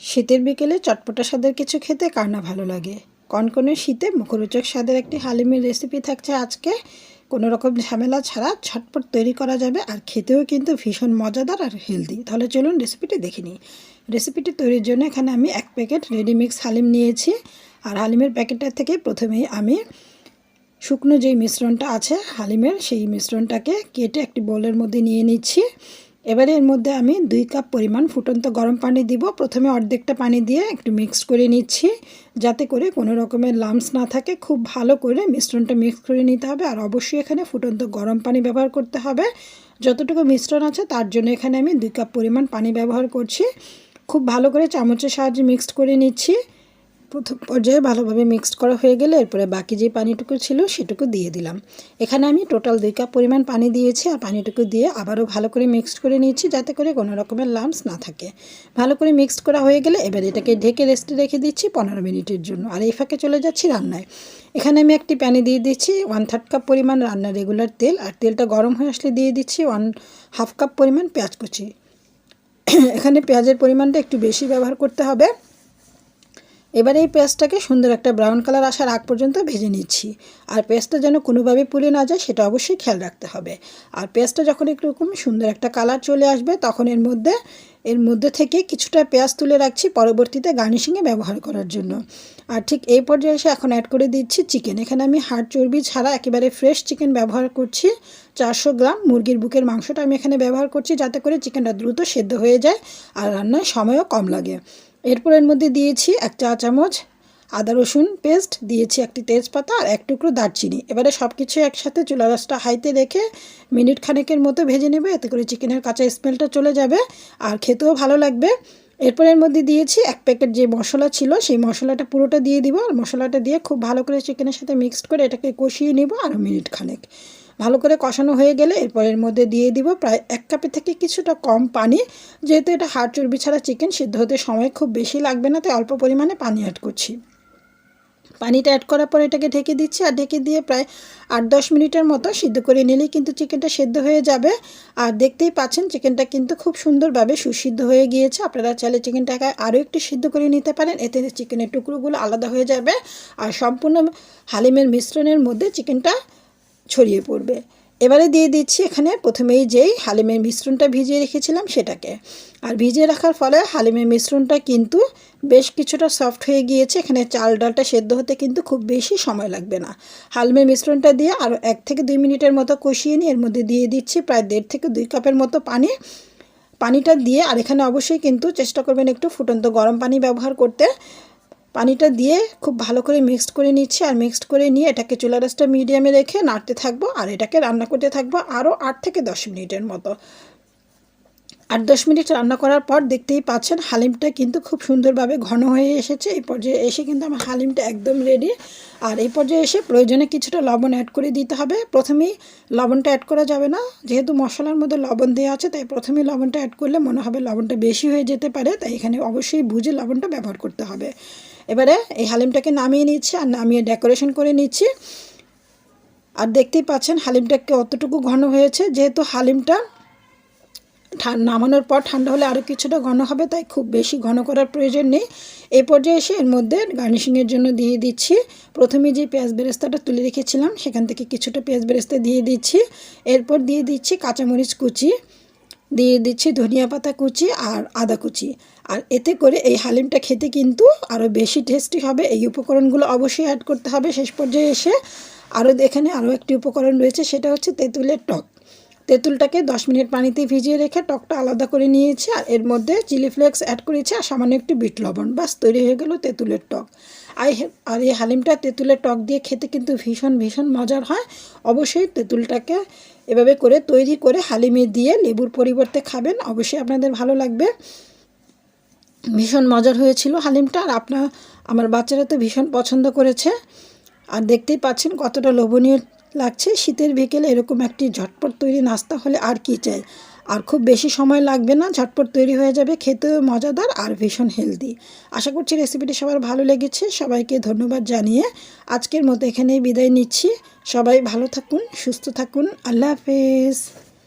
শীতের বিকেলে চটপটা স্বাদের কিছু খেতে কার না ভালো লাগে। কনকনে শীতে মুখরোচক স্বাদের একটি হালিমের রেসিপি থাকছে আজকে। কোনো রকম ঝামেলা ছাড়া ঝটপট তৈরি করা যাবে, আর খেতেও কিন্তু ভীষণ মজাদার আর হেলদি। তাহলে চলুন রেসিপিটি দেখে নিই। রেসিপিটি তৈরির জন্য এখানে আমি 1 প্যাকেট রেডিমিক্স হালিম নিয়েছি। আর হালিমের প্যাকেটটা থেকে প্রথমেই আমি শুকনো যেই মিশ্রণটা আছে হালিমের, সেই মিশ্রণটাকে কেটে একটি বোলের মধ্যে নিয়ে নিচ্ছি। এবারে এর মধ্যে আমি 2 কাপ পরিমাণ ফুটন্ত গরম পানি দিব। প্রথমে অর্ধেকটা পানি দিয়ে একটু মিক্সড করে নিচ্ছি, যাতে করে কোনো রকমের লাম্পস না থাকে। খুব ভালো করে মিশ্রণটা মিক্স করে নিতে হবে। আর অবশ্যই এখানে ফুটন্ত গরম পানি ব্যবহার করতে হবে। যতটুকু মিশ্রণ আছে তার জন্য এখানে আমি 2 কাপ পরিমাণ পানি ব্যবহার করছি। খুব ভালো করে চামচের সাহায্যে মিক্সড করে নিচ্ছি। প্রথম পর্যায়ে ভালোভাবে মিক্সড করা হয়ে গেলে এরপরে বাকি যে পানিটুকু ছিল সেটুকু দিয়ে দিলাম। এখানে আমি টোটাল 2 কাপ পরিমাণ পানি দিয়েছি। আর পানিটুকু দিয়ে আবারও ভালো করে মিক্সড করে নিচ্ছি, যাতে করে কোনো রকমের লাম্পস না থাকে। ভালো করে মিক্সড করা হয়ে গেলে এবার এটাকে ঢেকে রেস্টে রেখে দিচ্ছি 15 মিনিটের জন্য। আর এই ফাঁকে চলে যাচ্ছি রান্নায়। এখানে আমি একটি প্যানে দিয়ে দিচ্ছি 1/3 কাপ পরিমাণ রান্নার রেগুলার তেল। আর তেলটা গরম হয়ে আসলে দিয়ে দিচ্ছি 1/2 কাপ পরিমাণ পেঁয়াজ কুচি। এখানে পেঁয়াজের পরিমাণটা একটু বেশি ব্যবহার করতে হবে। এবারে এই পেঁয়াজটাকে সুন্দর একটা ব্রাউন কালার আসার আগ পর্যন্ত ভেজে নিচ্ছি। আর পেঁয়াজটা যেন কোনোভাবে পুড়ে না যায় সেটা অবশ্যই খেয়াল রাখতে হবে। আর পেঁয়াজটা যখন একরকম সুন্দর একটা কালার চলে আসবে তখন এর মধ্যে থেকে কিছুটা পেঁয়াজ তুলে রাখছি পরবর্তীতে গার্নিশিংয়ে ব্যবহার করার জন্য। আর ঠিক এই পর্যায়ে এসে এখন অ্যাড করে দিচ্ছি চিকেন। এখানে আমি হাড় চর্বি ছাড়া একেবারে ফ্রেশ চিকেন ব্যবহার করছি। 400 গ্রাম মুরগির বুকের মাংসটা আমি এখানে ব্যবহার করছি, যাতে করে চিকেনটা দ্রুত সেদ্ধ হয়ে যায় আর রান্নায় সময়ও কম লাগে। এরপর এর মধ্যে দিয়েছি 1 চা চামচ আদা রসুন পেস্ট, দিয়েছি একটি তেজপাতা আর 1 টুকরো দারচিনি। এবারে সব কিছু একসাথে চুলা রাসটা হাইতে রেখে মিনিট খানেকের মতো ভেজে নেবে, এতে করে চিকেনের কাঁচা স্মেলটা চলে যাবে আর খেতেও ভালো লাগবে। এরপর এর মধ্যে দিয়েছি 1 প্যাকেট যে মশলা ছিল সেই মশলাটা পুরোটা দিয়ে দিব। আর মশলাটা দিয়ে খুব ভালো করে চিকেনের সাথে মিক্সড করে এটাকে কষিয়ে নেব আরও মিনিট খানেক। ভালো করে কষানো হয়ে গেলে এরপর এর মধ্যে দিয়ে দিব প্রায় 1 কাপের থেকে কিছুটা কম পানি। যেহেতু এটা হাড় চর্বি ছাড়া চিকেন, সিদ্ধ হতে সময় খুব বেশি লাগবে না, তাই অল্প পরিমাণে পানি অ্যাড করছি। পানিটা অ্যাড করার পর এটাকে ঢেকে দিচ্ছি। আর ঢেকে দিয়ে প্রায় 8-10 মিনিটের মতো সিদ্ধ করে নিলেই কিন্তু চিকেনটা সেদ্ধ হয়ে যাবে। আর দেখতেই পাচ্ছেন চিকেনটা কিন্তু খুব সুন্দরভাবে সুসিদ্ধ হয়ে গিয়েছে। আপনারা চাইলে চিকেনটাকে আরও একটু সিদ্ধ করে নিতে পারেন, এতে চিকেনের টুকরোগুলো আলাদা হয়ে যাবে আর সম্পূর্ণ হালিমের মিশ্রণের মধ্যে চিকেনটা ছড়িয়ে পড়বে। এবারে দিয়ে দিচ্ছি এখানে প্রথমেই যেই হালিমের মিশ্রণটা ভিজিয়ে রেখেছিলাম সেটাকে। আর ভিজিয়ে রাখার ফলে হালিমের মিশ্রণটা কিন্তু বেশ কিছুটা সফট হয়ে গিয়েছে। এখানে চাল ডালটা সেদ্ধ হতে কিন্তু খুব বেশি সময় লাগবে না। হালিমের মিশ্রণটা দিয়ে আরও 1 থেকে 2 মিনিটের মতো কষিয়ে নিয়ে এর মধ্যে দিয়ে দিচ্ছি প্রায় 1.5 থেকে 2 কাপের মতো পানি। পানিটা দিয়ে আর এখানে অবশ্যই কিন্তু চেষ্টা করবেন একটু ফুটন্ত গরম পানি ব্যবহার করতে। পানিটা দিয়ে খুব ভালো করে মিক্সড করে নিচ্ছি। আর মিক্সড করে নিয়ে এটাকে চুলা রাসটা মিডিয়ামে রেখে নাড়তে থাকবো আর এটাকে রান্না করতে থাকবো আরও 8 থেকে 10 মিনিটের মতো। 8-10 মিনিট রান্না করার পর দেখতেই পাচ্ছেন হালিমটা কিন্তু খুব সুন্দরভাবে ঘন হয়ে এসেছে। এই পর্যায়ে এসে কিন্তু আমার হালিমটা একদম রেডি। আর এই পর্যায়ে এসে প্রয়োজনে কিছুটা লবণ অ্যাড করে দিতে হবে। প্রথমেই লবণটা অ্যাড করা যাবে না, যেহেতু মশলার মধ্যে লবণ দেওয়া আছে, তাই প্রথমেই লবণটা অ্যাড করলে মনে হবে লবণটা বেশি হয়ে যেতে পারে, তাই এখানে অবশ্যই বুঝে লবণটা ব্যবহার করতে হবে। এবারে এই হালিমটাকে নামিয়ে নিচ্ছি আর নামিয়ে ডেকোরেশন করে নিচ্ছি। আর দেখতেই পাচ্ছেন হালিমটা কতটুকু ঘন হয়েছে। যেহেতু হালিমটা নামানোর পর ঠান্ডা হলে আরও কিছুটা ঘন হবে, তাই খুব বেশি ঘন করার প্রয়োজন নেই। এই পর্যায়ে এসে এর মধ্যে গার্নিশিংয়ের জন্য দিয়ে দিচ্ছি প্রথমে যে পেঁয়াজ বেরেস্তাটা তুলে রেখেছিলাম সেখান থেকে কিছুটা পেঁয়াজ বেরেস্তা দিয়ে দিচ্ছি। এরপর দিয়ে দিচ্ছি কাঁচামরিচ কুচি, দিয়ে দিচ্ছি ধনিয়া পাতা কুচি আর আদা কুচি। আর এতে করে এই হালিমটা খেতে কিন্তু আরও বেশি টেস্টি হবে। এই উপকরণগুলো অবশ্যই অ্যাড করতে হবে। শেষ পর্যায়ে এসে এখানে আরও একটি উপকরণ রয়েছে, সেটা হচ্ছে তেঁতুলের টক। তেঁতুলটাকে 10 মিনিট পানিতে ভিজিয়ে রেখে টকটা আলাদা করে নিয়েছি। আর এর মধ্যে চিলি ফ্লেক্স অ্যাড করেছি আর সামান্য একটু বিট লবণ, বাস তৈরি হয়ে গেল তেঁতুলের টক। আর এই হালিমটা তেঁতুলের টক দিয়ে খেতে কিন্তু ভীষণ ভীষণ মজার হয়। অবশ্যই তেঁতুলটাকে এভাবে করে তৈরি করে হালিমে দিয়ে লেবুর পরিবর্তে খাবেন, অবশ্যই আপনাদের ভালো লাগবে। ভীষণ মজার হয়েছিল হালিমটা। আর আমার বাচ্চারা তো ভীষণ পছন্দ করেছে। আর দেখতেই পাচ্ছেন কতটা লোভনীয় লাগছে। শীতের বিকেলে এরকম একটি ঝটপট তৈরি নাস্তা হলে আর কি চাই। আর খুব বেশি সময় লাগবে না, ঝটপট তৈরি হয়ে যাবে, খেতেও মজাদার আর ভীষণ হেলদি। আশা করছি রেসিপিটি সবার ভালো লেগেছে। সবাইকে ধন্যবাদ জানিয়ে আজকের মতো এখানেই বিদায় নিচ্ছি। সবাই ভালো থাকুন, সুস্থ থাকুন। আল্লাহ হাফেজ।